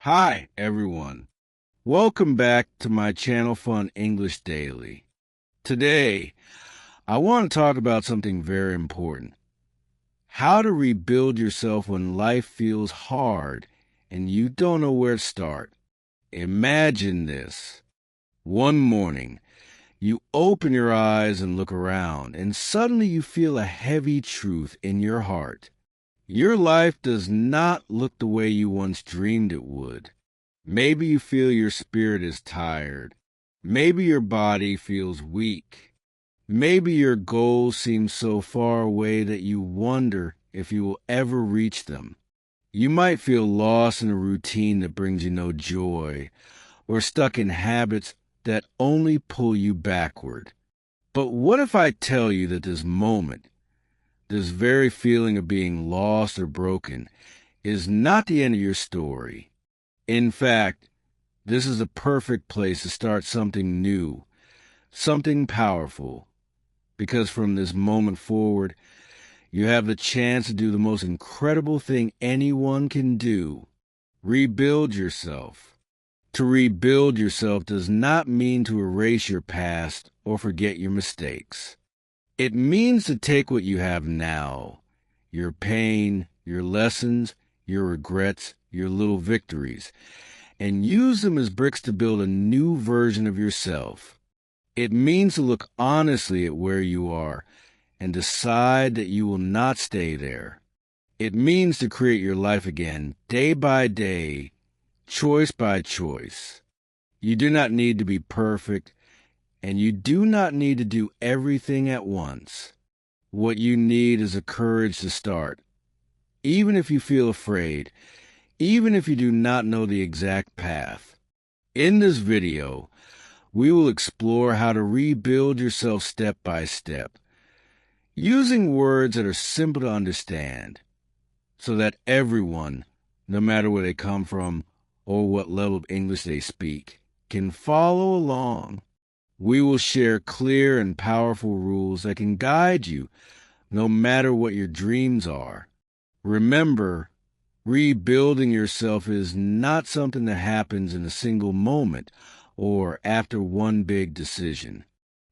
Hi, everyone. Welcome back to my channel Fun English Daily. Today, I want to talk about something very important. How to rebuild yourself when life feels hard and you don't know where to start. Imagine this. One morning, you open your eyes and look around, and suddenly you feel a heavy truth in your heart. Your life does not look the way you once dreamed it would. Maybe you feel your spirit is tired. Maybe your body feels weak. Maybe your goals seem so far away that you wonder if you will ever reach them. You might feel lost in a routine that brings you no joy, or stuck in habits that only pull you backward. But what if I tell you that this moment, this very feeling of being lost or broken, is not the end of your story? In fact, this is a perfect place to start something new, something powerful, because from this moment forward, you have the chance to do the most incredible thing anyone can do: rebuild yourself. To rebuild yourself does not mean to erase your past or forget your mistakes. It means to take what you have now, your pain, your lessons, your regrets, your little victories, and use them as bricks to build a new version of yourself. It means to look honestly at where you are and decide that you will not stay there. It means to create your life again, day by day, choice by choice. You do not need to be perfect, and you do not need to do everything at once. What you need is the courage to start, even if you feel afraid, even if you do not know the exact path. In this video, we will explore how to rebuild yourself step by step, using words that are simple to understand, so that everyone, no matter where they come from or what level of English they speak, can follow along. We will share clear and powerful rules that can guide you no matter what your dreams are. Remember, rebuilding yourself is not something that happens in a single moment or after one big decision.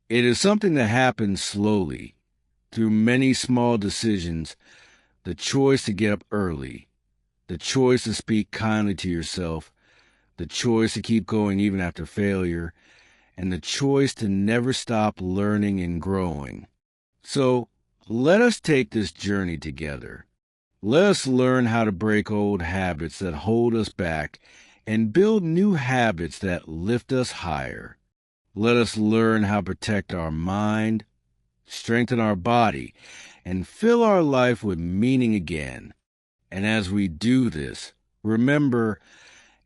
It is something that happens slowly, through many small decisions: the choice to get up early, the choice to speak kindly to yourself, the choice to keep going even after failure, and the choice to never stop learning and growing. So, let us take this journey together. Let us learn how to break old habits that hold us back and build new habits that lift us higher. Let us learn how to protect our mind, strengthen our body, and fill our life with meaning again. And as we do this, remember,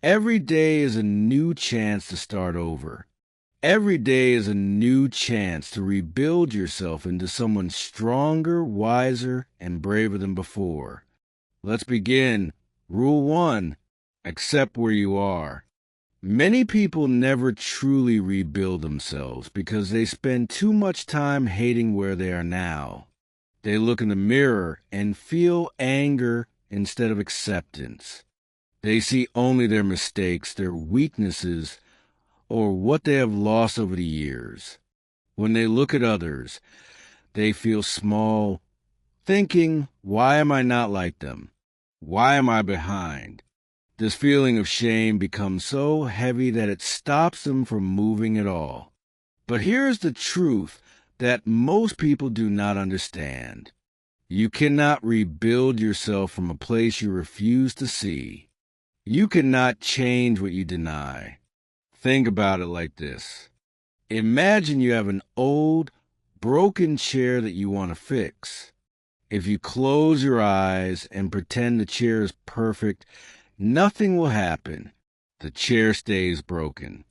every day is a new chance to start over. Every day is a new chance to rebuild yourself into someone stronger, wiser, and braver than before. Let's begin. Rule 1. Accept where you are. Many people never truly rebuild themselves because they spend too much time hating where they are now. They look in the mirror and feel anger instead of acceptance. They see only their mistakes, their weaknesses, or what they have lost over the years. When they look at others, they feel small, thinking, "Why am I not like them? Why am I behind?" This feeling of shame becomes so heavy that it stops them from moving at all. But here's the truth that most people do not understand. You cannot rebuild yourself from a place you refuse to see. You cannot change what you deny. Think about it like this. Imagine you have an old, broken chair that you want to fix. If you close your eyes and pretend the chair is perfect, nothing will happen. The chair stays broken.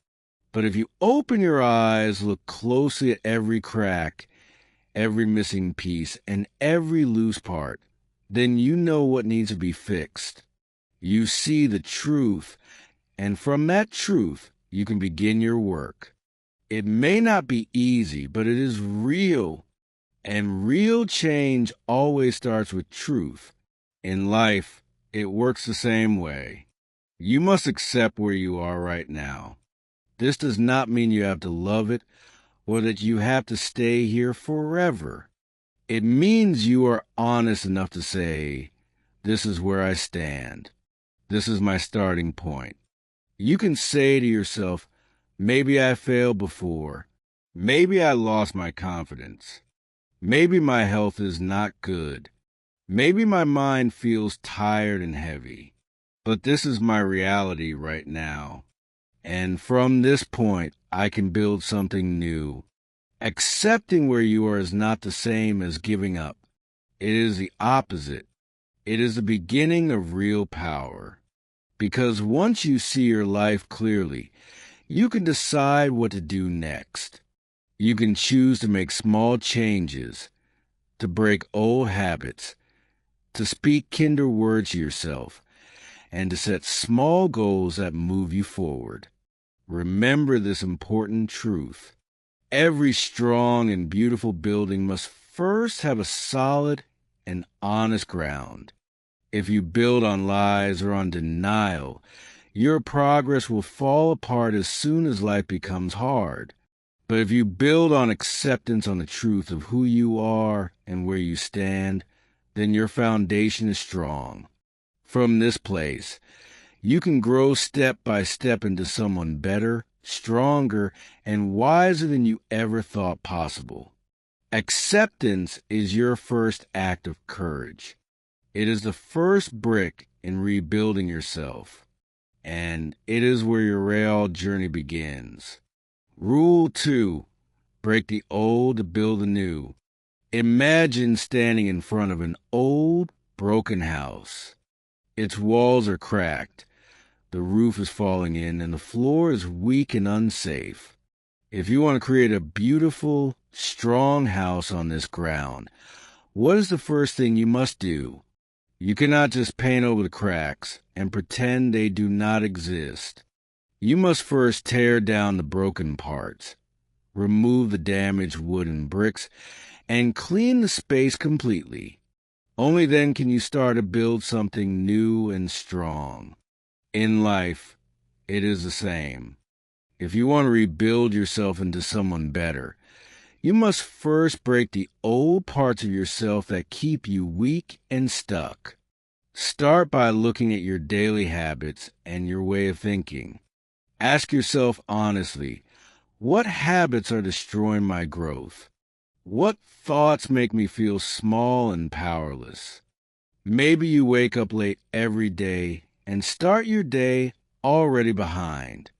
But if you open your eyes, look closely at every crack, every missing piece, and every loose part, then you know what needs to be fixed. You see the truth, and from that truth, you can begin your work. It may not be easy, but it is real. And real change always starts with truth. In life, it works the same way. You must accept where you are right now. This does not mean you have to love it or that you have to stay here forever. It means you are honest enough to say, this is where I stand. This is my starting point. You can say to yourself, maybe I failed before. Maybe I lost my confidence. Maybe my health is not good. Maybe my mind feels tired and heavy. But this is my reality right now. And from this point, I can build something new. Accepting where you are is not the same as giving up. It is the opposite. It is the beginning of real power. Because once you see your life clearly, you can decide what to do next. You can choose to make small changes, to break old habits, to speak kinder words to yourself, and to set small goals that move you forward. Remember this important truth. Every strong and beautiful building must first have a solid and honest ground. If you build on lies or on denial, your progress will fall apart as soon as life becomes hard. But if you build on acceptance, on the truth of who you are and where you stand, then your foundation is strong. From this place, you can grow step by step into someone better, stronger, and wiser than you ever thought possible. Acceptance is your first act of courage. It is the first brick in rebuilding yourself, and it is where your real journey begins. Rule 2. Break the old to build the new. Imagine standing in front of an old, broken house. Its walls are cracked, the roof is falling in, and the floor is weak and unsafe. If you want to create a beautiful, strong house on this ground, what is the first thing you must do? You cannot just paint over the cracks and pretend they do not exist. You must first tear down the broken parts, remove the damaged wood and bricks, and clean the space completely. Only then can you start to build something new and strong. In life, it is the same. If you want to rebuild yourself into someone better, you must first break the old parts of yourself that keep you weak and stuck. Start by looking at your daily habits and your way of thinking. Ask yourself honestly, what habits are destroying my growth? What thoughts make me feel small and powerless? Maybe you wake up late every day and start your day already behind.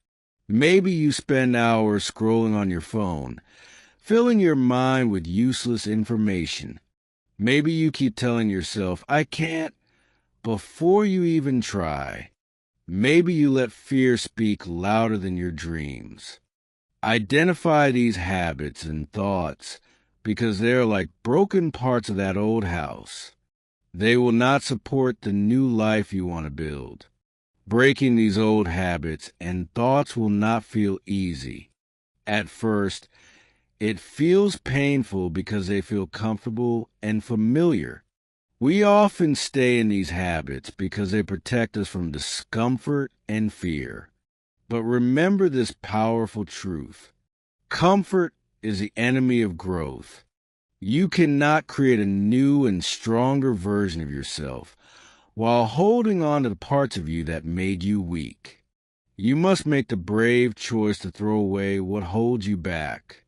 Maybe you spend hours scrolling on your phone, filling your mind with useless information. Maybe you keep telling yourself, I can't, before you even try. Maybe you let fear speak louder than your dreams. Identify these habits and thoughts because they are like broken parts of that old house. They will not support the new life you want to build. Breaking these old habits and thoughts will not feel easy. At first, it feels painful because they feel comfortable and familiar. We often stay in these habits because they protect us from discomfort and fear. But remember this powerful truth. Comfort is the enemy of growth. You cannot create a new and stronger version of yourself while holding on to the parts of you that made you weak. You must make the brave choice to throw away what holds you back.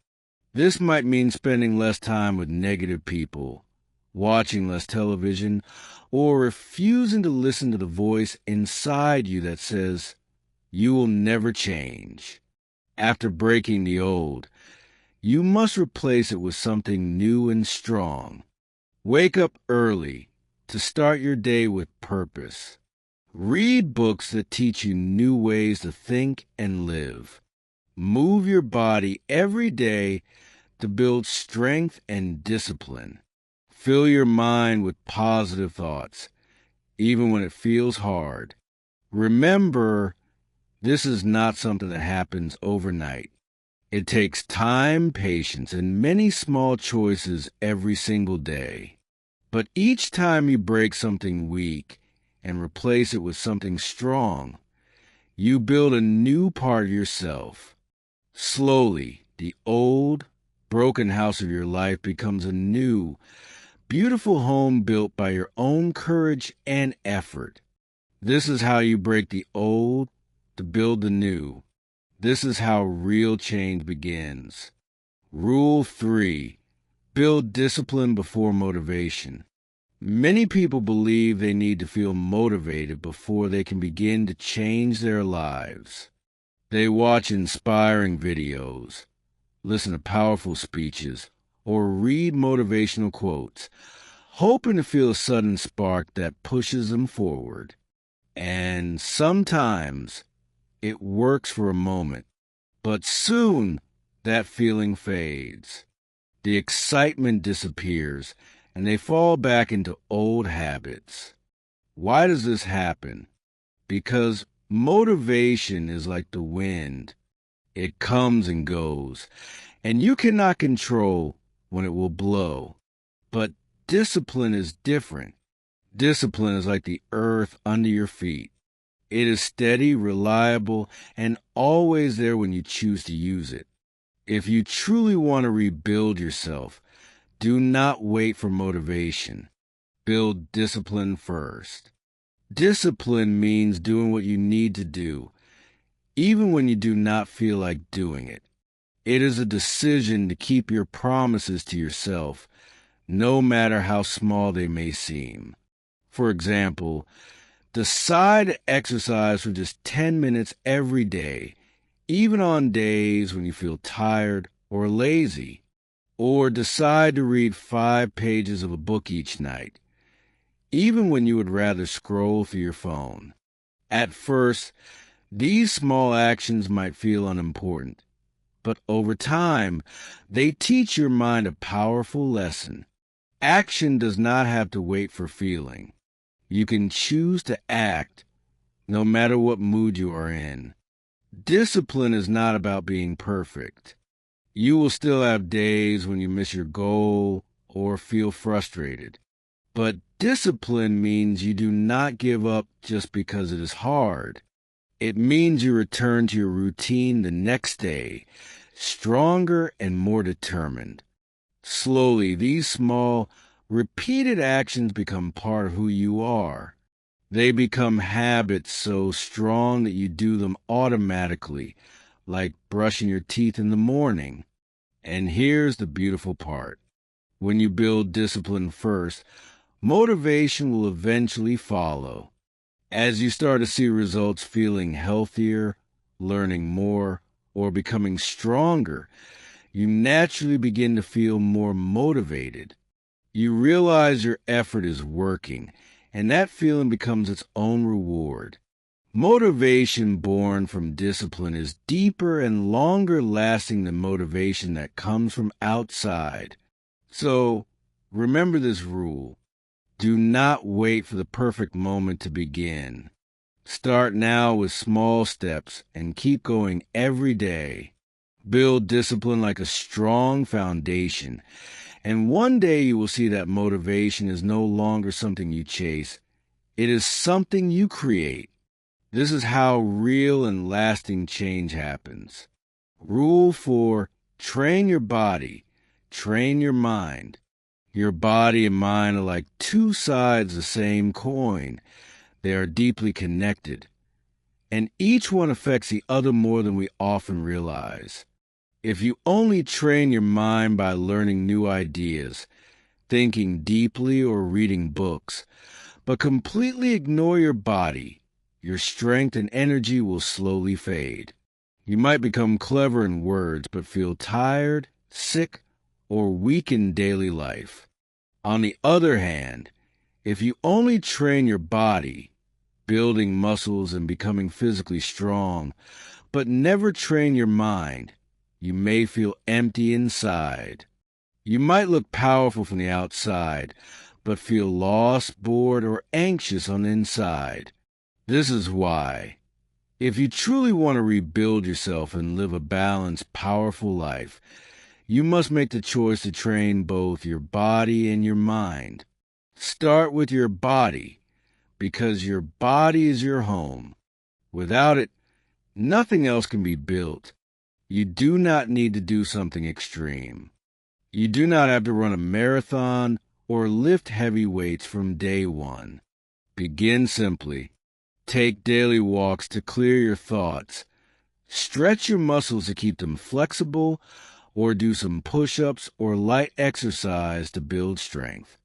This might mean spending less time with negative people, watching less television, or refusing to listen to the voice inside you that says, you will never change. After breaking the old, you must replace it with something new and strong. Wake up early to start your day with purpose. Read books that teach you new ways to think and live. Move your body every day to build strength and discipline. Fill your mind with positive thoughts, even when it feels hard. Remember, this is not something that happens overnight. It takes time, patience, and many small choices every single day. But each time you break something weak and replace it with something strong, You build a new part of yourself. Slowly, the old, broken house of your life becomes a new, beautiful home built by your own courage and effort. This is how you break the old to build the new. This is how real change begins. Rule 3. Build discipline before motivation. Many people believe they need to feel motivated before they can begin to change their lives. They watch inspiring videos, listen to powerful speeches, or read motivational quotes, hoping to feel a sudden spark that pushes them forward. And sometimes it works for a moment, but soon that feeling fades. The excitement disappears, and they fall back into old habits. Why does this happen? Because motivation is like the wind. It comes and goes, and you cannot control when it will blow. But discipline is different. Discipline is like the earth under your feet. It is steady, reliable, and always there when you choose to use it. If you truly want to rebuild yourself, do not wait for motivation. Build discipline first. Discipline means doing what you need to do, even when you do not feel like doing it. It is a decision to keep your promises to yourself, no matter how small they may seem. For example, decide to exercise for just 10 minutes every day, even on days when you feel tired or lazy. Or decide to read 5 pages of a book each night, even when you would rather scroll through your phone. At first, these small actions might feel unimportant, but over time, they teach your mind a powerful lesson. Action does not have to wait for feeling. You can choose to act no matter what mood you are in. Discipline is not about being perfect. You will still have days when you miss your goal or feel frustrated. But discipline means you do not give up just because it is hard. It means you return to your routine the next day, stronger and more determined. Slowly, these small, repeated actions become part of who you are. They become habits so strong that you do them automatically, like brushing your teeth in the morning. And here's the beautiful part. When you build discipline first, motivation will eventually follow. As you start to see results, feeling healthier, learning more, or becoming stronger, you naturally begin to feel more motivated. You realize your effort is working, and that feeling becomes its own reward. Motivation born from discipline is deeper and longer lasting than motivation that comes from outside. So, remember this rule. Do not wait for the perfect moment to begin. Start now with small steps and keep going every day. Build discipline like a strong foundation, and one day you will see that motivation is no longer something you chase. It is something you create. This is how real and lasting change happens. Rule 4, train your body, train your mind. Your body and mind are like two sides of the same coin. They are deeply connected, and each one affects the other more than we often realize. If you only train your mind by learning new ideas, thinking deeply, or reading books, but completely ignore your body, your strength and energy will slowly fade. You might become clever in words, but feel tired, sick, or weak in daily life. On the other hand, if you only train your body, building muscles and becoming physically strong, but never train your mind, you may feel empty inside. You might look powerful from the outside, but feel lost, bored, or anxious on the inside. This is why, if you truly want to rebuild yourself and live a balanced, powerful life, you must make the choice to train both your body and your mind. Start with your body, because your body is your home. Without it, Nothing else can be built. You do not need to do something extreme. You do not have to run a marathon or lift heavy weights from day one. Begin simply. Take daily walks to clear your thoughts. Stretch your muscles to keep them flexible, or do some push-ups or light exercise to build strength.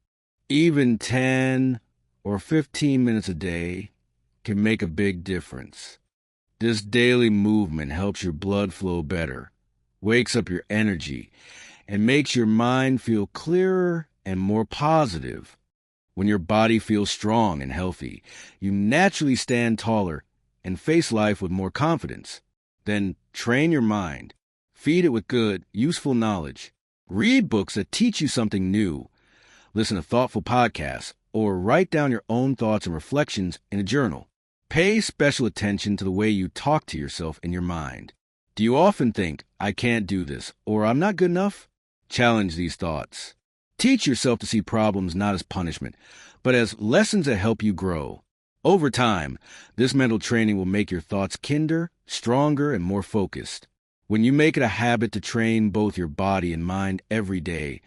Even 10 or 15 minutes a day can make a big difference. This daily movement helps your blood flow better, wakes up your energy, and makes your mind feel clearer and more positive. When your body feels strong and healthy, you naturally stand taller and face life with more confidence. Then train your mind. Feed it with good, useful knowledge. Read books that teach you something new. Listen to thoughtful podcasts, or write down your own thoughts and reflections in a journal. Pay special attention to the way you talk to yourself in your mind. Do you often think, I can't do this, or I'm not good enough? Challenge these thoughts. Teach yourself to see problems not as punishment, but as lessons that help you grow. Over time, this mental training will make your thoughts kinder, stronger, and more focused. When you make it a habit to train both your body and mind every day,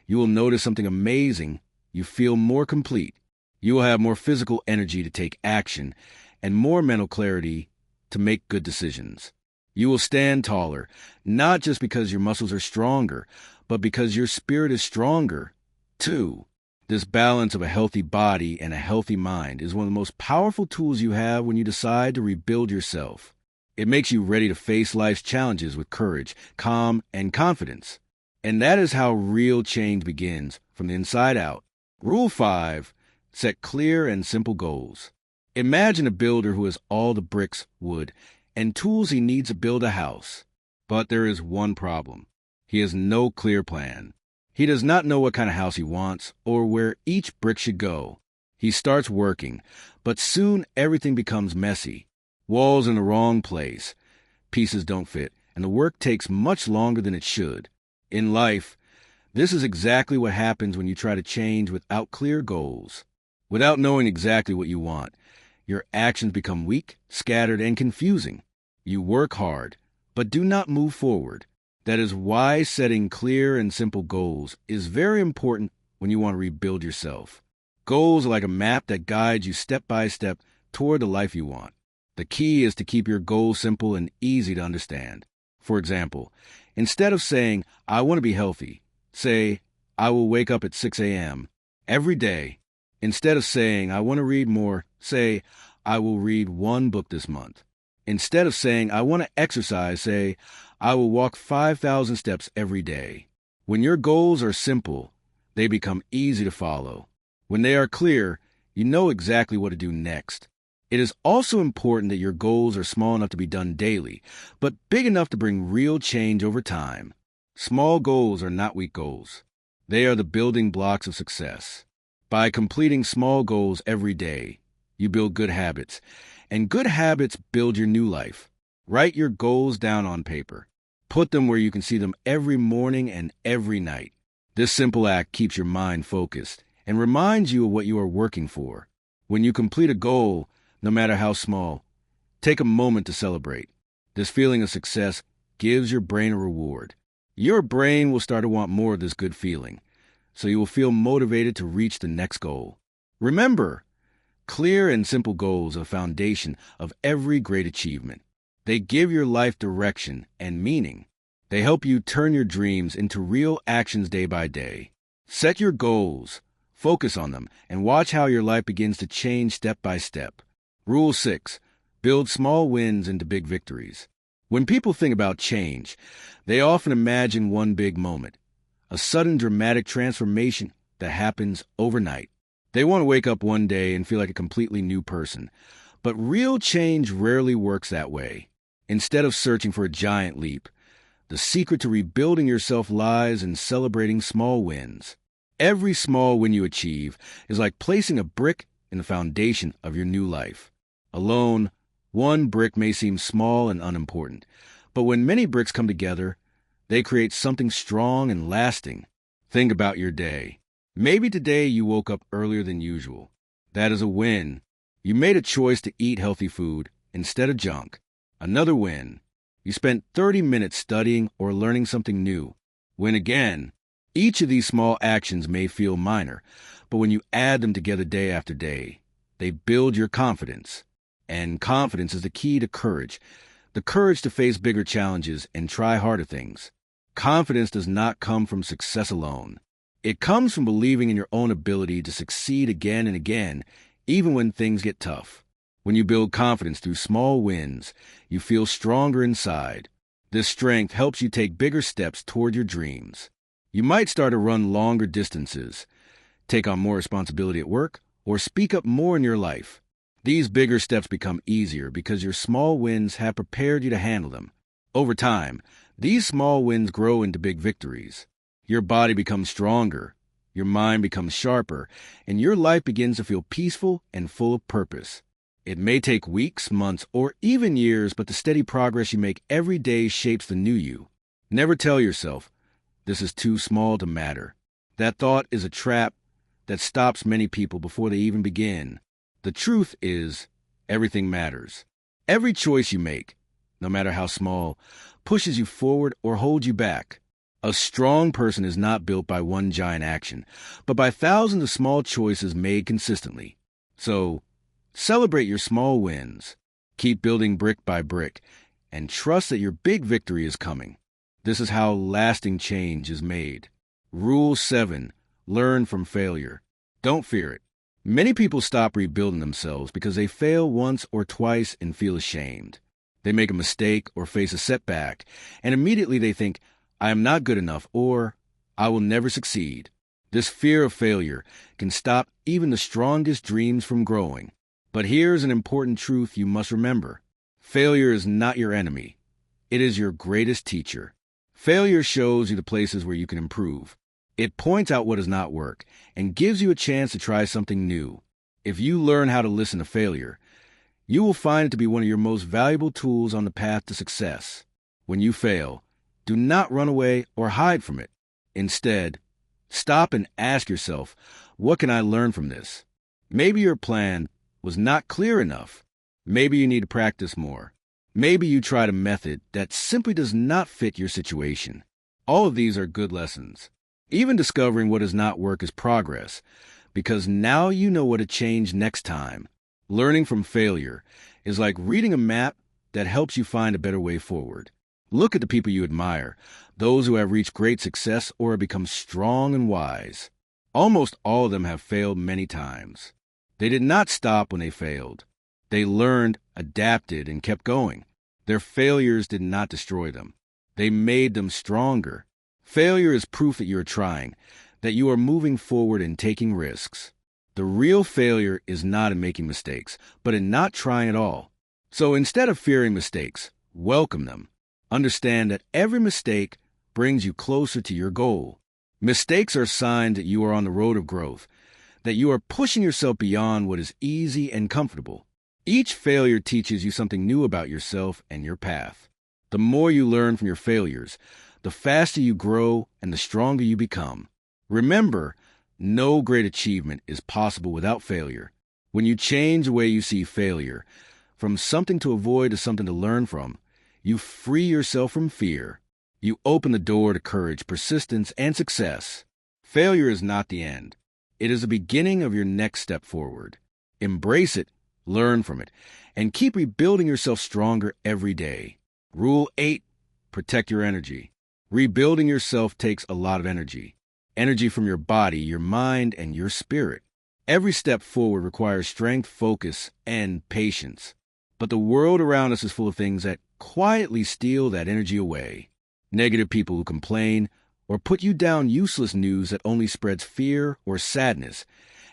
you will notice something amazing. You feel more complete. You will have more physical energy to take action and more mental clarity to make good decisions. You will stand taller, not just because your muscles are stronger, but because your spirit is stronger, too. This balance of a healthy body and a healthy mind is one of the most powerful tools you have when you decide to rebuild yourself. It makes you ready to face life's challenges with courage, calm, and confidence. And that is how real change begins, from the inside out. Rule 5. Set clear and simple goals. Imagine a builder who has all the bricks, wood, and tools he needs to build a house. But there is one problem. He has no clear plan. He does not know what kind of house he wants or where each brick should go. He starts working, but soon everything becomes messy. Walls in the wrong place, pieces don't fit, and the work takes much longer than it should. In life, this is exactly what happens when you try to change without clear goals. Without knowing exactly what you want, your actions become weak, scattered, and confusing. You work hard, but do not move forward. That is why setting clear and simple goals is very important when you want to rebuild yourself. Goals are like a map that guides you step by step toward the life you want. The key is to keep your goals simple and easy to understand. For example, instead of saying, I want to be healthy, say, I will wake up at 6 a.m. every day. Instead of saying, I want to read more, say, I will read one book this month. Instead of saying, I want to exercise, say, I will walk 5,000 steps every day. When your goals are simple, they become easy to follow. When they are clear, you know exactly what to do next. It is also important that your goals are small enough to be done daily, but big enough to bring real change over time. Small goals are not weak goals. They are the building blocks of success. By completing small goals every day, you build good habits, and good habits build your new life. Write your goals down on paper. Put them where you can see them every morning and every night. This simple act keeps your mind focused and reminds you of what you are working for. When you complete a goal, no matter how small, take a moment to celebrate. This feeling of success gives your brain a reward. Your brain will start to want more of this good feeling, so you will feel motivated to reach the next goal. Remember, clear and simple goals are the foundation of every great achievement. They give your life direction and meaning. They help you turn your dreams into real actions day by day. Set your goals, focus on them, and watch how your life begins to change step by step. Rule 6. Build small wins into big victories. When people think about change, they often imagine one big moment, a sudden dramatic transformation that happens overnight. They want to wake up one day and feel like a completely new person. But real change rarely works that way. Instead of searching for a giant leap, the secret to rebuilding yourself lies in celebrating small wins. Every small win you achieve is like placing a brick in the foundation of your new life. Alone, one brick may seem small and unimportant, but when many bricks come together, they create something strong and lasting. Think about your day. Maybe today you woke up earlier than usual. That is a win. You made a choice to eat healthy food instead of junk. Another win. You spent 30 minutes studying or learning something new. Win again. Each of these small actions may feel minor, but when you add them together day after day, they build your confidence. And confidence is the key to courage. The courage to face bigger challenges and try harder things. Confidence does not come from success alone. It comes from believing in your own ability to succeed again and again, even when things get tough. When you build confidence through small wins, you feel stronger inside. This strength helps you take bigger steps toward your dreams. You might start to run longer distances, take on more responsibility at work, or speak up more in your life. These bigger steps become easier because your small wins have prepared you to handle them. Over time, these small wins grow into big victories. Your body becomes stronger, your mind becomes sharper, and your life begins to feel peaceful and full of purpose. It may take weeks, months, or even years, but the steady progress you make every day shapes the new you. Never tell yourself, "This is too small to matter." That thought is a trap that stops many people before they even begin. The truth is, everything matters. Every choice you make, no matter how small, pushes you forward or holds you back. A strong person is not built by one giant action, but by thousands of small choices made consistently. So, celebrate your small wins. Keep building brick by brick, and trust that your big victory is coming. This is how lasting change is made. Rule 7. Learn from failure. Don't fear it. Many people stop rebuilding themselves because they fail once or twice and feel ashamed. They make a mistake or face a setback, and immediately they think, "I am not good enough," or "I will never succeed." This fear of failure can stop even the strongest dreams from growing. But here's an important truth you must remember. Failure is not your enemy. It is your greatest teacher. Failure shows you the places where you can improve. It points out what does not work and gives you a chance to try something new. If you learn how to listen to failure, you will find it to be one of your most valuable tools on the path to success. When you fail, do not run away or hide from it. Instead, stop and ask yourself, what can I learn from this? Maybe your plan was not clear enough. Maybe you need to practice more. Maybe you tried a method that simply does not fit your situation. All of these are good lessons. Even discovering what does not work is progress, because now you know what to change next time. Learning from failure is like reading a map that helps you find a better way forward. Look at the people you admire, those who have reached great success or have become strong and wise. Almost all of them have failed many times. They did not stop when they failed. They learned, adapted, and kept going. Their failures did not destroy them. They made them stronger. Failure is proof that you are trying, that you are moving forward and taking risks. The real failure is not in making mistakes, but in not trying at all. So instead of fearing mistakes, welcome them. Understand that every mistake brings you closer to your goal. Mistakes are signs that you are on the road of growth, that you are pushing yourself beyond what is easy and comfortable. Each failure teaches you something new about yourself and your path. The more you learn from your failures, the faster you grow and the stronger you become. Remember, no great achievement is possible without failure. When you change the way you see failure, from something to avoid to something to learn from, you free yourself from fear. You open the door to courage, persistence, and success. Failure is not the end. It is the beginning of your next step forward. Embrace it, learn from it, and keep rebuilding yourself stronger every day. Rule 8. Protect your energy. Rebuilding yourself takes a lot of energy. Energy from your body, your mind, and your spirit. Every step forward requires strength, focus, and patience. But the world around us is full of things that quietly steal that energy away. Negative people who complain or put you down, useless news that only spreads fear or sadness,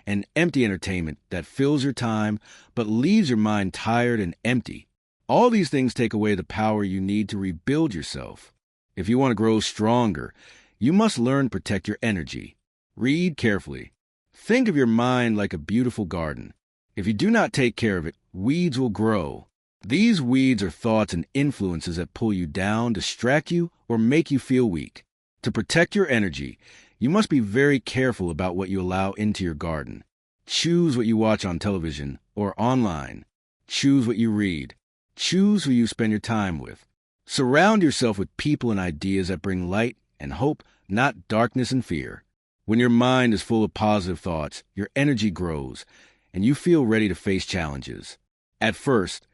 and empty entertainment that fills your time but leaves your mind tired and empty. All these things take away the power you need to rebuild yourself. If you want to grow stronger, you must learn to protect your energy. Read carefully. Think of your mind like a beautiful garden. If you do not take care of it, weeds will grow. These weeds are thoughts and influences that pull you down, distract you, or make you feel weak. To protect your energy, you must be very careful about what you allow into your garden. Choose what you watch on television or online. Choose what you read. Choose who you spend your time with. Surround yourself with people and ideas that bring light and hope, not darkness and fear. When your mind is full of positive thoughts, your energy grows, and you feel ready to face challenges. At first,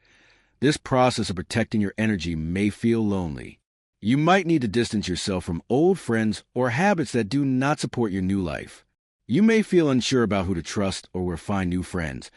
this process of protecting your energy may feel lonely. You might need to distance yourself from old friends or habits that do not support your new life. You may feel unsure about who to trust or where to find new friends.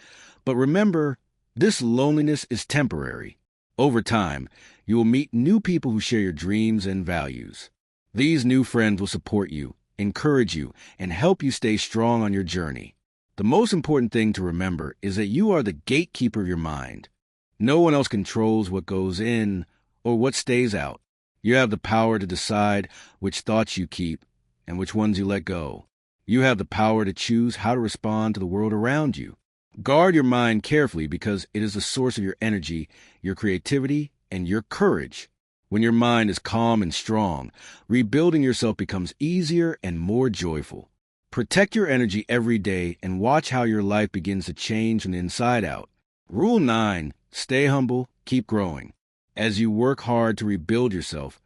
But remember, this loneliness is temporary. Over time, you will meet new people who share your dreams and values. These new friends will support you, encourage you, and help you stay strong on your journey. The most important thing to remember is that you are the gatekeeper of your mind. No one else controls what goes in or what stays out. You have the power to decide which thoughts you keep and which ones you let go. You have the power to choose how to respond to the world around you. Guard your mind carefully because it is the source of your energy, your creativity, and your courage. When your mind is calm and strong, rebuilding yourself becomes easier and more joyful. Protect your energy every day and watch how your life begins to change from the inside out. Rule 9. Stay humble, keep growing. As you work hard to rebuild yourself,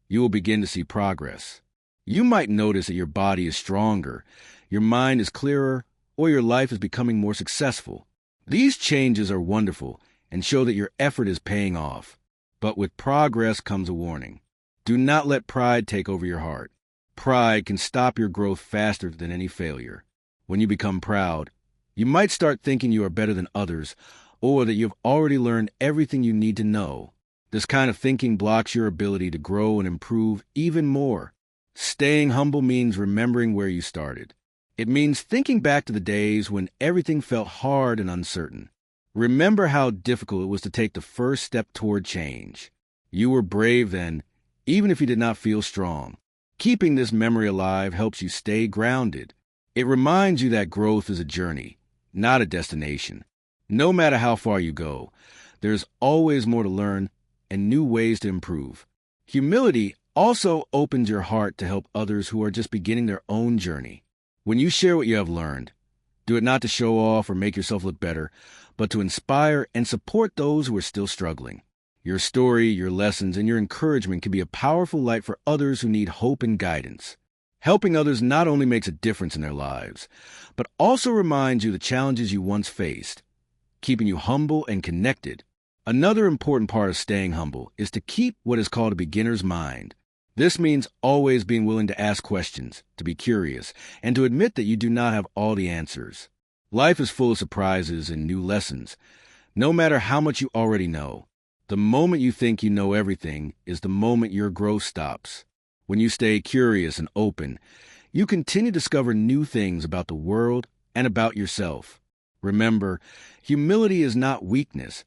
you will begin to see progress. You might notice that your body is stronger, your mind is clearer, or your life is becoming more successful. These changes are wonderful and show that your effort is paying off. But with progress comes a warning. Do not let pride take over your heart. Pride can stop your growth faster than any failure. When you become proud, you might start thinking you are better than others or that you've already learned everything you need to know. This kind of thinking blocks your ability to grow and improve even more. Staying humble means remembering where you started. It means thinking back to the days when everything felt hard and uncertain. Remember how difficult it was to take the first step toward change. You were brave then, even if you did not feel strong. Keeping this memory alive helps you stay grounded. It reminds you that growth is a journey, not a destination. No matter how far you go, there's always more to learn and new ways to improve. Humility also opens your heart to help others who are just beginning their own journey. When you share what you have learned, do it not to show off or make yourself look better, but to inspire and support those who are still struggling. Your story, your lessons, and your encouragement can be a powerful light for others who need hope and guidance. Helping others not only makes a difference in their lives, but also reminds you the challenges you once faced, keeping you humble and connected. Another important part of staying humble is to keep what is called a beginner's mind. This means always being willing to ask questions, to be curious, and to admit that you do not have all the answers. Life is full of surprises and new lessons, no matter how much you already know. The moment you think you know everything is the moment your growth stops. When you stay curious and open, you continue to discover new things about the world and about yourself. Remember, humility is not weakness,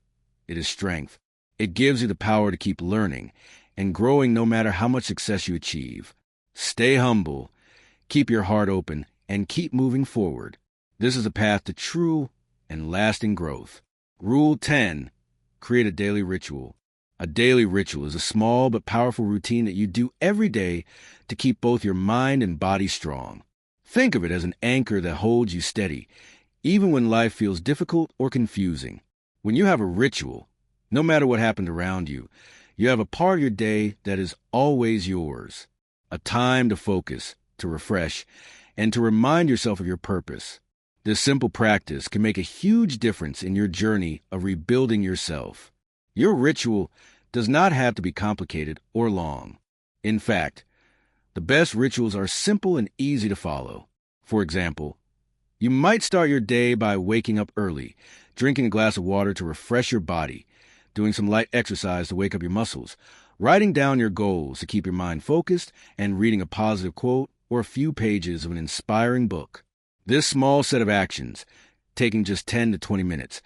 it is strength. It gives you the power to keep learning and growing no matter how much success you achieve. Stay humble, keep your heart open, and keep moving forward. This is a path to true and lasting growth. Rule 10. Create a daily ritual. A daily ritual is a small but powerful routine that you do every day to keep both your mind and body strong. Think of it as an anchor that holds you steady, even when life feels difficult or confusing. When you have a ritual, no matter what happened around you, you have a part of your day that is always yours. A time to focus, to refresh, and to remind yourself of your purpose. This simple practice can make a huge difference in your journey of rebuilding yourself. Your ritual does not have to be complicated or long. In fact, the best rituals are simple and easy to follow. For example, you might start your day by waking up early, drinking a glass of water to refresh your body, doing some light exercise to wake up your muscles, writing down your goals to keep your mind focused, and reading a positive quote or a few pages of an inspiring book. This small set of actions, taking just 10 to 20 minutes,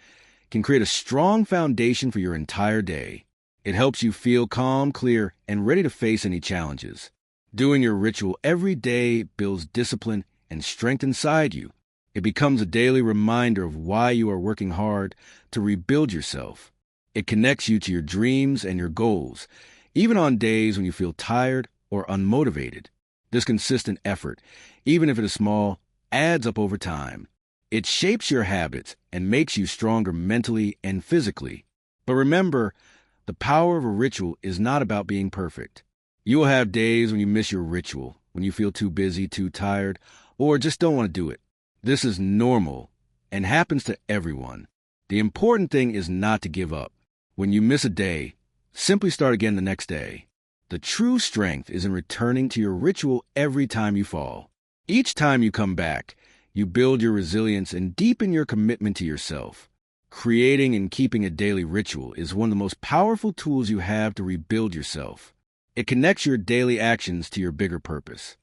can create a strong foundation for your entire day. It helps you feel calm, clear, and ready to face any challenges. Doing your ritual every day builds discipline and strength inside you. It becomes a daily reminder of why you are working hard to rebuild yourself. It connects you to your dreams and your goals, even on days when you feel tired or unmotivated. This consistent effort, even if it is small, adds up over time. It shapes your habits and makes you stronger mentally and physically. But remember, The power of a ritual is not about being perfect. You will have days when you miss your ritual, when you feel too busy, too tired, or just don't want to do it. This is normal and happens to everyone. The important thing is not to give up. When you miss a day, simply start again the next day. The true strength is in returning to your ritual every time you fall. Each time you come back, you build your resilience and deepen your commitment to yourself. Creating and keeping a daily ritual is one of the most powerful tools you have to rebuild yourself. It connects your daily actions to your bigger purpose.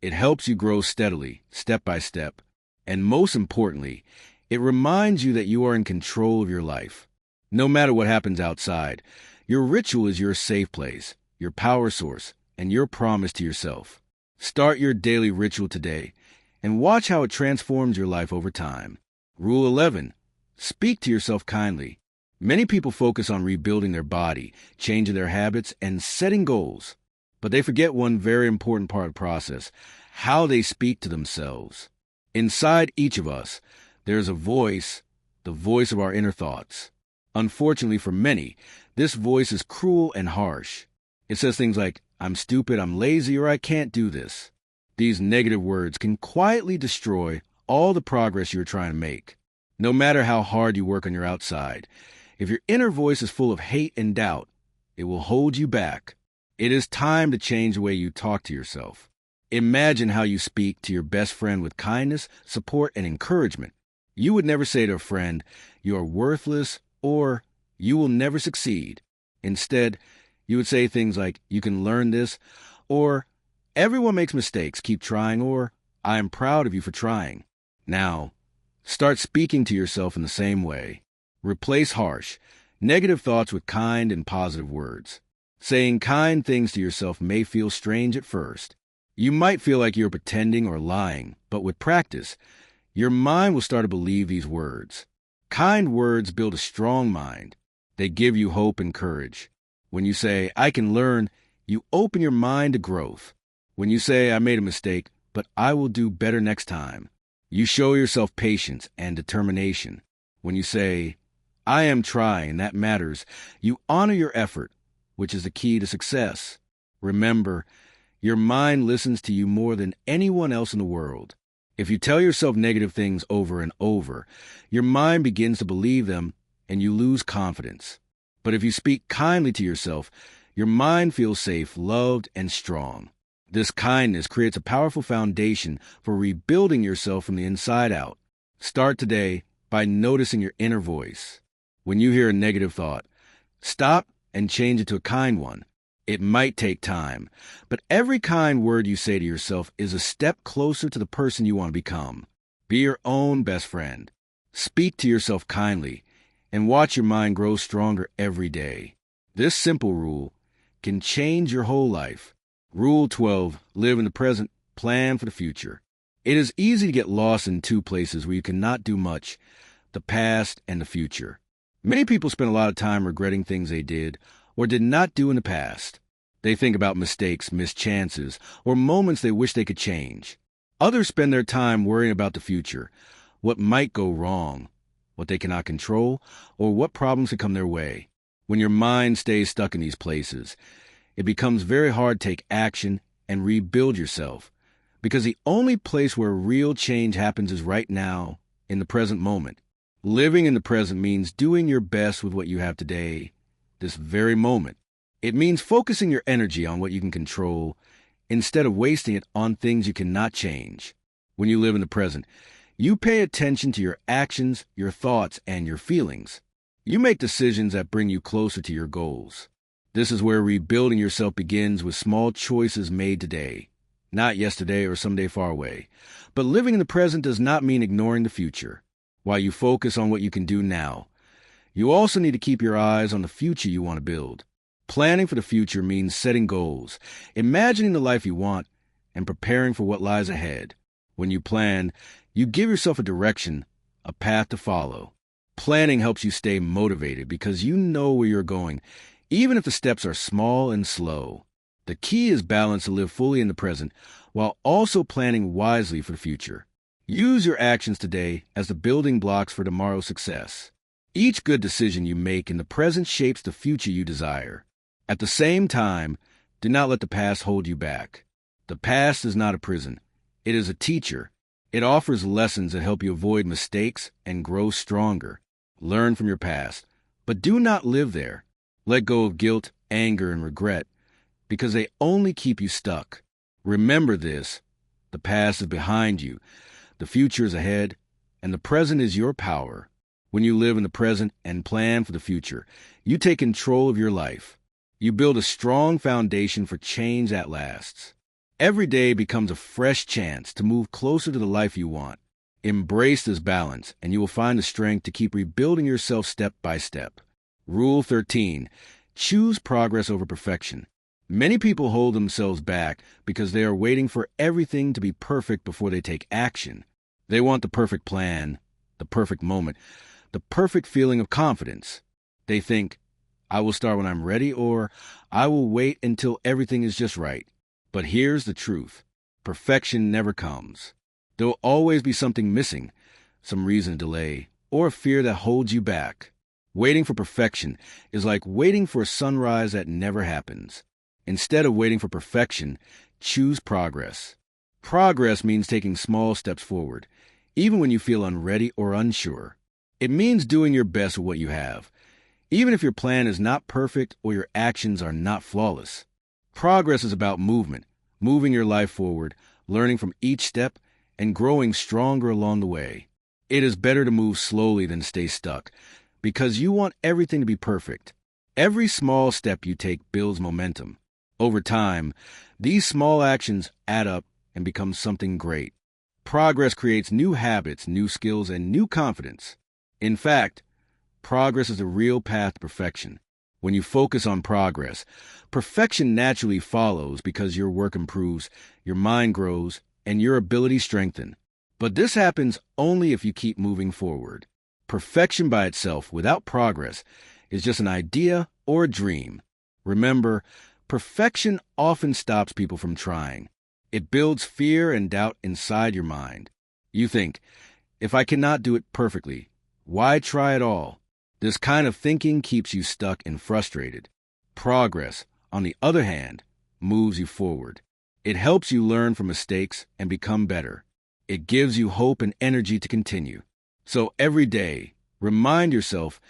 It helps you grow steadily, step by step. And most importantly, it reminds you that you are in control of your life. No matter what happens outside, your ritual is your safe place, your power source, and your promise to yourself. Start your daily ritual today and watch how it transforms your life over time. Rule 11. Speak to yourself kindly. Many people focus on rebuilding their body, changing their habits, and setting goals. But they forget one very important part of the process: how they speak to themselves. Inside each of us, there is a voice, the voice of our inner thoughts. Unfortunately for many, this voice is cruel and harsh. It says things like, "I'm stupid, I'm lazy, or I can't do this." These negative words can quietly destroy all the progress you're trying to make. No matter how hard you work on your outside, if your inner voice is full of hate and doubt, it will hold you back. It is time to change the way you talk to yourself. Imagine how you speak to your best friend with kindness, support, and encouragement. You would never say to a friend, "You are worthless," or "You will never succeed." Instead, you would say things like, "You can learn this," or "Everyone makes mistakes, keep trying," or "I am proud of you for trying." Now, start speaking to yourself in the same way. Replace harsh, negative thoughts with kind and positive words. Saying kind things to yourself may feel strange at first. You might feel like you're pretending or lying, but with practice, your mind will start to believe these words. Kind words build a strong mind. They give you hope and courage. When you say, "I can learn," you open your mind to growth. When you say, "I made a mistake, but I will do better next time," you show yourself patience and determination. When you say, "I am trying," that matters, you honor your effort, which is the key to success. Remember, your mind listens to you more than anyone else in the world. If you tell yourself negative things over and over, your mind begins to believe them and you lose confidence. But if you speak kindly to yourself, your mind feels safe, loved, and strong. This kindness creates a powerful foundation for rebuilding yourself from the inside out. Start today by noticing your inner voice. When you hear a negative thought, stop and change it to a kind one. It might take time, but every kind word you say to yourself is a step closer to the person you want to become. Be your own best friend. Speak to yourself kindly and watch your mind grow stronger every day. This simple rule can change your whole life. Rule 12, live in the present, plan for the future. It is easy to get lost in two places where you cannot do much: the past and the future. Many people spend a lot of time regretting things they did or did not do in the past. They think about mistakes, missed chances, or moments they wish they could change. Others spend their time worrying about the future, what might go wrong, what they cannot control, or what problems could come their way. When your mind stays stuck in these places, it becomes very hard to take action and rebuild yourself, because the only place where real change happens is right now, in the present moment. Living in the present means doing your best with what you have today, this very moment. It means focusing your energy on what you can control instead of wasting it on things you cannot change. When you live in the present, you pay attention to your actions, your thoughts, and your feelings. You make decisions that bring you closer to your goals. This is where rebuilding yourself begins, with small choices made today, not yesterday or someday far away. But living in the present does not mean ignoring the future. While you focus on what you can do now, you also need to keep your eyes on the future you want to build. Planning for the future means setting goals, imagining the life you want, and preparing for what lies ahead. When you plan, you give yourself a direction, a path to follow. Planning helps you stay motivated because you know where you're going, even if the steps are small and slow. The key is balance to live fully in the present while also planning wisely for the future. Use your actions today as the building blocks for tomorrow's success. Each good decision you make in the present shapes the future you desire. At the same time, do not let the past hold you back. The past is not a prison. It is a teacher. It offers lessons that help you avoid mistakes and grow stronger. Learn from your past, but do not live there. Let go of guilt, anger, and regret, because they only keep you stuck. Remember this: the past is behind you, the future is ahead, and the present is your power. When you live in the present and plan for the future, you take control of your life. You build a strong foundation for change that lasts. Every day becomes a fresh chance to move closer to the life you want. Embrace this balance, and you will find the strength to keep rebuilding yourself step by step. Rule 13. Choose progress over perfection. Many people hold themselves back because they are waiting for everything to be perfect before they take action. They want the perfect plan, the perfect moment, the perfect feeling of confidence. They think, I will start when I'm ready, or I will wait until everything is just right. But here's the truth: perfection never comes. There will always be something missing, some reason to delay, or a fear that holds you back. Waiting for perfection is like waiting for a sunrise that never happens. Instead of waiting for perfection, choose progress. Progress means taking small steps forward, even when you feel unready or unsure. It means doing your best with what you have, even if your plan is not perfect or your actions are not flawless. Progress is about movement, moving your life forward, learning from each step, and growing stronger along the way. It is better to move slowly than stay stuck, because you want everything to be perfect. Every small step you take builds momentum. Over time, these small actions add up and become something great. Progress creates new habits, new skills, and new confidence. In fact, progress is the real path to perfection. When you focus on progress, perfection naturally follows because your work improves, your mind grows, and your abilities strengthen. But this happens only if you keep moving forward. Perfection by itself, without progress, is just an idea or a dream. Remember, perfection often stops people from trying. It builds fear and doubt inside your mind. You think, if I cannot do it perfectly, why try at all? This kind of thinking keeps you stuck and frustrated. Progress, on the other hand, moves you forward. It helps you learn from mistakes and become better. It gives you hope and energy to continue. So every day, remind yourself,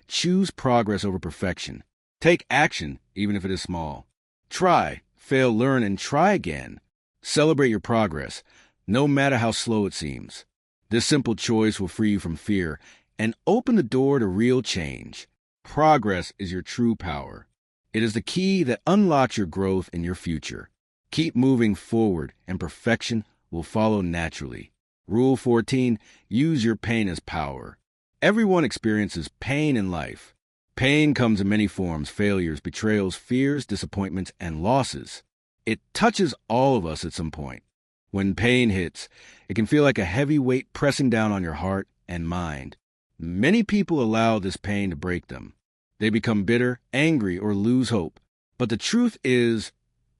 choose progress over perfection. Take action, even if it is small. Try, fail, learn, and try again. Celebrate your progress, no matter how slow it seems. This simple choice will free you from fear and open the door to real change. Progress is your true power. It is the key that unlocks your growth and your future. Keep moving forward, and perfection will follow naturally. Rule 14. Use your pain as power. Everyone experiences pain in life. Pain comes in many forms: failures, betrayals, fears, disappointments, and losses. It touches all of us at some point. When pain hits, it can feel like a heavy weight pressing down on your heart and mind. Many people allow this pain to break them. They become bitter, angry, or lose hope. But the truth is,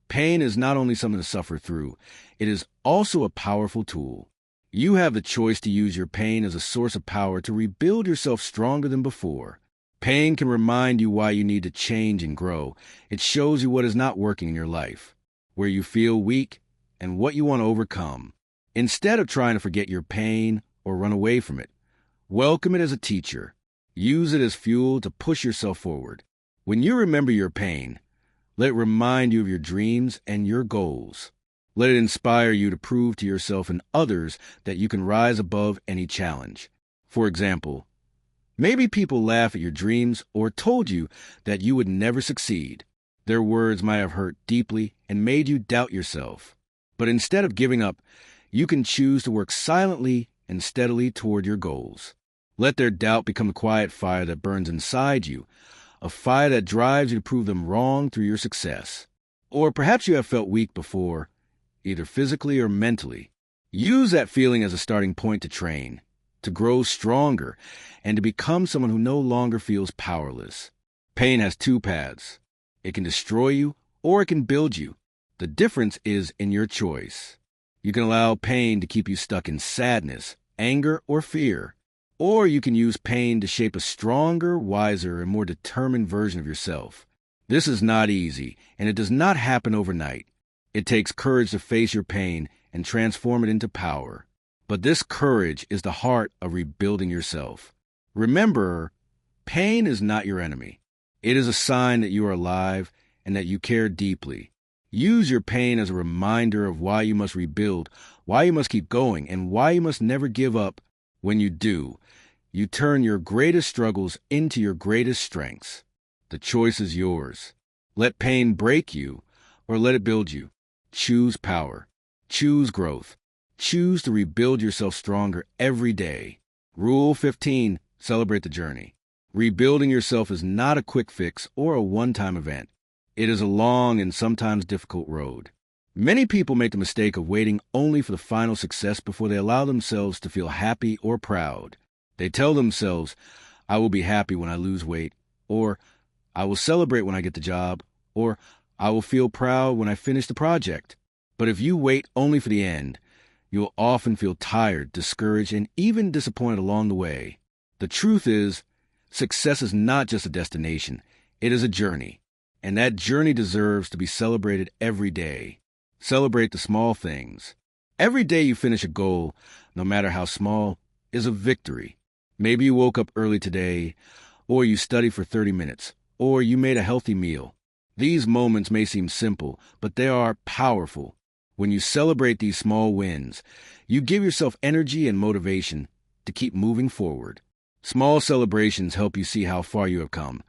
pain is not only something to suffer through, it is also a powerful tool. You have the choice to use your pain as a source of power to rebuild yourself stronger than before. Pain can remind you why you need to change and grow. It shows you what is not working in your life, where you feel weak, and what you want to overcome. Instead of trying to forget your pain or run away from it, welcome it as a teacher. Use it as fuel to push yourself forward. When you remember your pain, let it remind you of your dreams and your goals. Let it inspire you to prove to yourself and others that you can rise above any challenge. For example, maybe people laughed at your dreams or told you that you would never succeed. Their words might have hurt deeply and made you doubt yourself. But instead of giving up, you can choose to work silently and steadily toward your goals. Let their doubt become a quiet fire that burns inside you, a fire that drives you to prove them wrong through your success. Or perhaps you have felt weak before, either physically or mentally. Use that feeling as a starting point to train, to grow stronger, and to become someone who no longer feels powerless. Pain has two paths. It can destroy you, or it can build you. The difference is in your choice. You can allow pain to keep you stuck in sadness, anger, or fear. Or you can use pain to shape a stronger, wiser, and more determined version of yourself. This is not easy, and it does not happen overnight. It takes courage to face your pain and transform it into power. But this courage is the heart of rebuilding yourself. Remember, pain is not your enemy. It is a sign that you are alive and that you care deeply. Use your pain as a reminder of why you must rebuild, why you must keep going, and why you must never give up. When you do, you turn your greatest struggles into your greatest strengths. The choice is yours. Let pain break you or let it build you. Choose power. Choose growth. Choose to rebuild yourself stronger every day. Rule 15, celebrate the journey. Rebuilding yourself is not a quick fix or a one-time event. It is a long and sometimes difficult road. Many people make the mistake of waiting only for the final success before they allow themselves to feel happy or proud. They tell themselves, I will be happy when I lose weight, or I will celebrate when I get the job, or I will feel proud when I finish the project. But if you wait only for the end, you will often feel tired, discouraged, and even disappointed along the way. The truth is, success is not just a destination. It is a journey, and that journey deserves to be celebrated every day. Celebrate the small things. Every day you finish a goal, no matter how small, is a victory. Maybe you woke up early today, or you studied for 30 minutes, or you made a healthy meal. These moments may seem simple, but they are powerful. When you celebrate these small wins, you give yourself energy and motivation to keep moving forward. Small celebrations help you see how far you have come,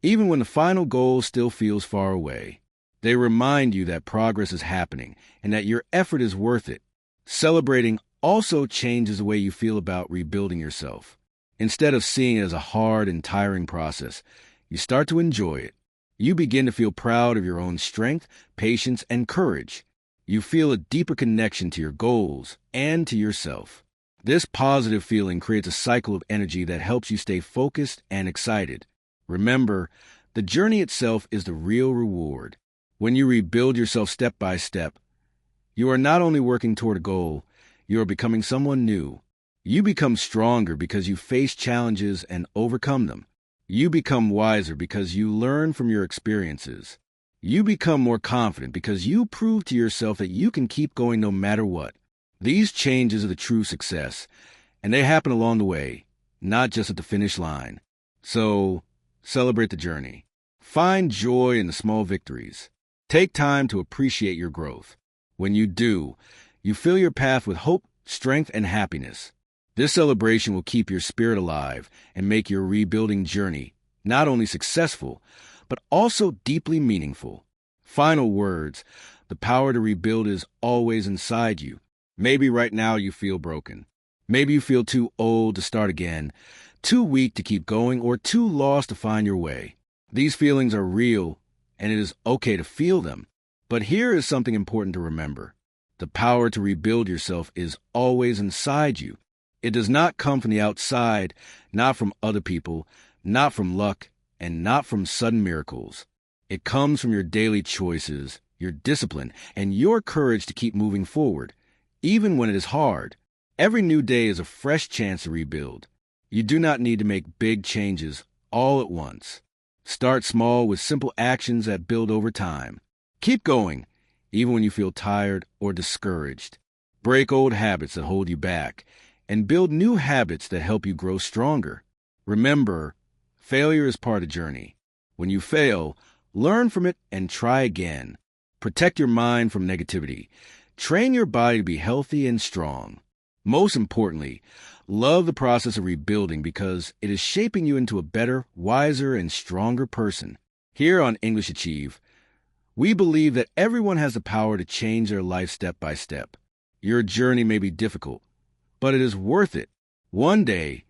even when the final goal still feels far away. They remind you that progress is happening and that your effort is worth it. Celebrating also changes the way you feel about rebuilding yourself. Instead of seeing it as a hard and tiring process, you start to enjoy it. You begin to feel proud of your own strength, patience, and courage. You feel a deeper connection to your goals and to yourself. This positive feeling creates a cycle of energy that helps you stay focused and excited. Remember, the journey itself is the real reward. When you rebuild yourself step by step, you are not only working toward a goal, you are becoming someone new. You become stronger because you face challenges and overcome them. You become wiser because you learn from your experiences. You become more confident because you prove to yourself that you can keep going no matter what. These changes are the true success, and they happen along the way, not just at the finish line. So, celebrate the journey. Find joy in the small victories. Take time to appreciate your growth. When you do, you fill your path with hope, strength, and happiness. This celebration will keep your spirit alive and make your rebuilding journey not only successful, but also deeply meaningful. Final words, the power to rebuild is always inside you. Maybe right now you feel broken. Maybe you feel too old to start again, too weak to keep going, or too lost to find your way. These feelings are real, and it is okay to feel them. But here is something important to remember. The power to rebuild yourself is always inside you. It does not come from the outside, not from other people, not from luck, and not from sudden miracles. It comes from your daily choices, your discipline, and your courage to keep moving forward, even when it is hard. Every new day is a fresh chance to rebuild. You do not need to make big changes all at once. Start small with simple actions that build over time. Keep going, even when you feel tired or discouraged. Break old habits that hold you back, and build new habits that help you grow stronger. Remember, failure is part of the journey. When you fail, learn from it and try again. Protect your mind from negativity. Train your body to be healthy and strong. Most importantly, love the process of rebuilding because it is shaping you into a better, wiser, and stronger person. Here on English Achieve, we believe that everyone has the power to change their life step by step. Your journey may be difficult, but it is worth it. One day,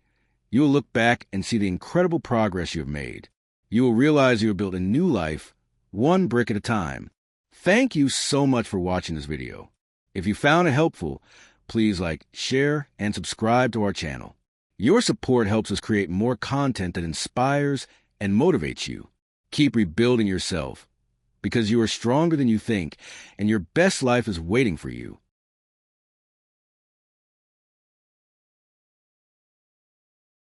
you will look back and see the incredible progress you have made. You will realize you have built a new life, one brick at a time. Thank you so much for watching this video. If you found it helpful, please like, share, and subscribe to our channel. Your support helps us create more content that inspires and motivates you. Keep rebuilding yourself, because you are stronger than you think, and your best life is waiting for you.